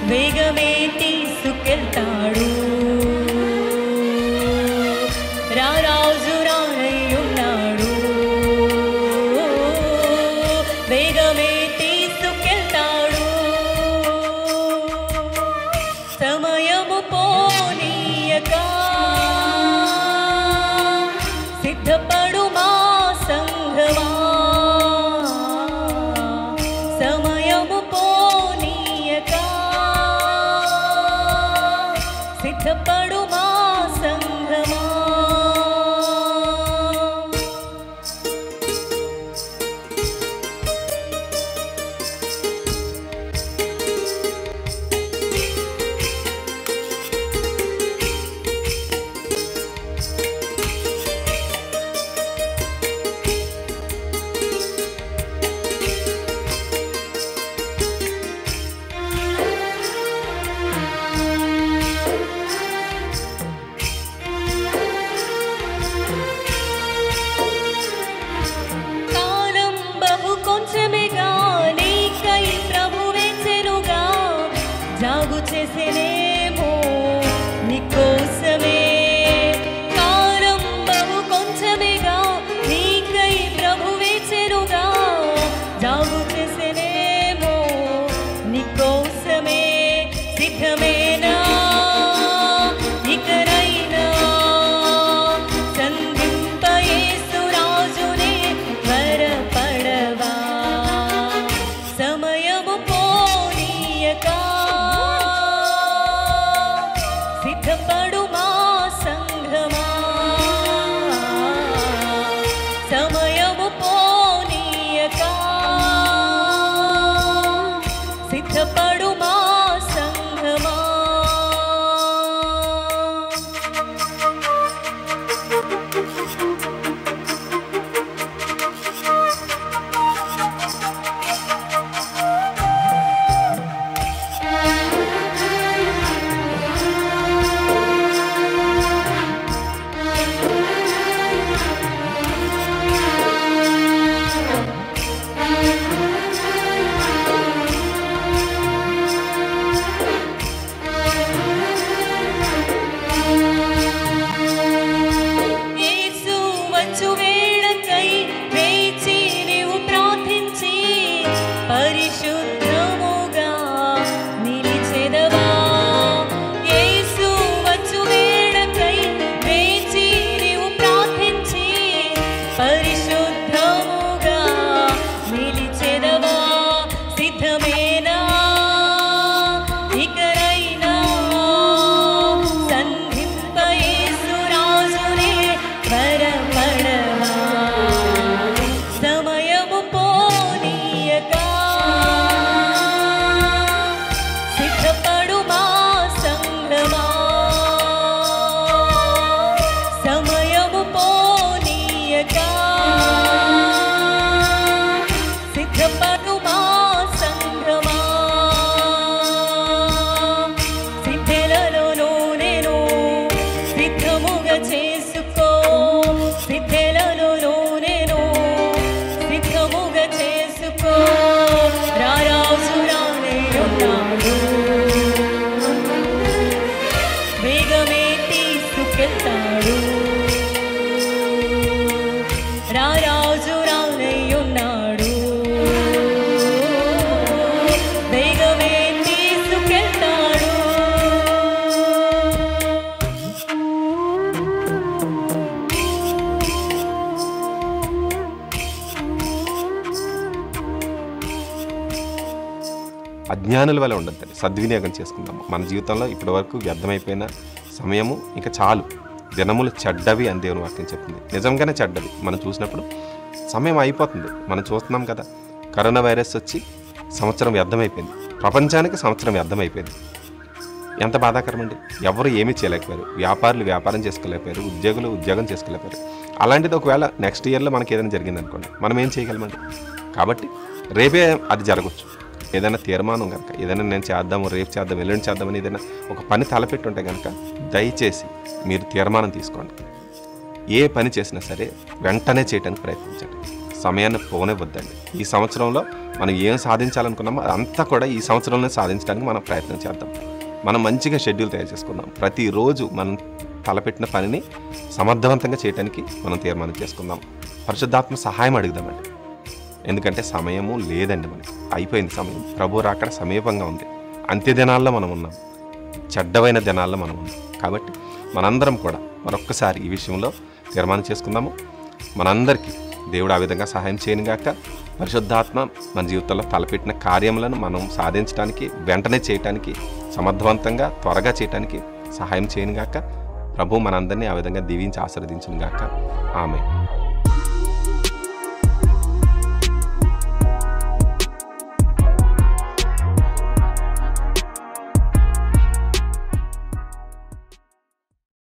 వేగమే తీసుకెళ్తాడు. రారాజు రానయ్యున్నాడు, వేగమే తీసుకెళ్తాడు. సమయము పోనీయక సిద్ధపడు మా సంఘమా. సమయము పోనీయక సిద్ధపడు మా సంఘమా. జాగు చేసేనేమో నీకోసమే, కాలం బహు కొంచెమేగా నీకై ప్రభు వేచెనుగా. జాగు చేసేనేమో నీకోసమే, సిద్ధమేనా ఇకనైనా సంధింప యేసు రాజునే త్వరపడవా. సమయము పోనీయక సిద్ధపడు మా సంఘమా. సమయము పోనీయక సిద్ధపడు మా సంఘమా. పరిశుద్ధముగా నిలిచెదవా. యేసు వచ్చు వేళకై వేచి నీవు ప్రార్థించి పరిశుద్ధముగా నిలిచెదవా. సిద్ధమేనా ఇకనైనా సంధింప యేసు రాజునే త్వరపడవా. సమయము పోనీయక సిద్ధపడు మా సంఘమా. సమయము పోనీయక సిద్ధపడు మా సంఘమా. సిద్ధెలలో నేను సిద్ధముగా చేసుకో, సిద్ధెలలో నేను సిద్ధముగా చేసుకో. రారాజు రానయ్యున్నాడు, వేగమే తీసుకెళ్తాడు. రారాజు రానయ్యున్నాడు, వేగమే తీసుకెళ్తాడు. అజ్ఞానుల వల్ల ఉండద్దండి, సద్వినియోగం చేసుకుందాము. మన జీవితంలో ఇప్పటి వరకు వ్యర్థమైపోయిన సమయము ఇంకా చాలు. దినములు చెడ్డవి అని దేవుని వాక్యం చెప్తుంది. నిజంగానే చెడ్డవి. మనం చూసినప్పుడు సమయం అయిపోతుంది. మనం చూస్తున్నాం కదా, కరోనా వైరస్ వచ్చి సంవత్సరం వ్యర్థమైపోయింది. ప్రపంచానికి సంవత్సరం వ్యర్థమైపోయింది. ఎంత బాధాకరమండి. ఎవరు ఏమీ చేయలేకపోయారు. వ్యాపారులు వ్యాపారం చేసుకోలేకపోయారు, ఉద్యోగులు ఉద్యోగం చేసుకోలేకపోయారు. అలాంటిది ఒకవేళ నెక్స్ట్ ఇయర్లో మనకి ఏదైనా జరిగింది అనుకోండి, మనం ఏం చేయగలమండి? కాబట్టి రేపే అది జరగచ్చు. ఏదైనా తీర్మానం కనుక, ఏదైనా నేను చేద్దాము, రేపు చేద్దాం, ఎల్లుండి చేద్దామని ఏదైనా ఒక పని తలపెట్టి ఉంటే కనుక దయచేసి మీరు తీర్మానం తీసుకోండి. ఏ పని చేసినా సరే వెంటనే చేయడానికి ప్రయత్నించండి. సమయాన్ని పోనివ్వద్దండి. ఈ సంవత్సరంలో మనం ఏం సాధించాలనుకున్నామో అదంతా కూడా ఈ సంవత్సరంలో సాధించడానికి మనం ప్రయత్నం చేద్దాం. మనం మంచిగా షెడ్యూల్ తయారు చేసుకుందాం. ప్రతిరోజు మనం తలపెట్టిన పనిని సమర్థవంతంగా చేయడానికి మనం తీర్మానం చేసుకుందాం. పరిశుద్ధాత్మ సహాయం అడుగుదామండి. ఎందుకంటే సమయము లేదండి, మనకి అయిపోయింది సమయం. ప్రభు రాకడ సమీపంగా ఉంది. అంత్య దినాల్లో మనం ఉన్నాం, చెడ్డమైన దినాల్లో మనం ఉన్నాం. కాబట్టి మనందరం కూడా మరొక్కసారి ఈ విషయంలో తీర్మానం చేసుకుందాము. మనందరికీ దేవుడు ఆ విధంగా సహాయం చేయనుగాక. పరిశుద్ధాత్మ మన జీవితంలో తలపెట్టిన కార్యములను మనం సాధించడానికి, వెంటనే చేయటానికి, సమర్థవంతంగా త్వరగా చేయటానికి సహాయం చేయనుగాక. ప్రభు మనందరినీ ఆ విధంగా దీవించి ఆశీర్వదించునుగాక. ఆమేన్.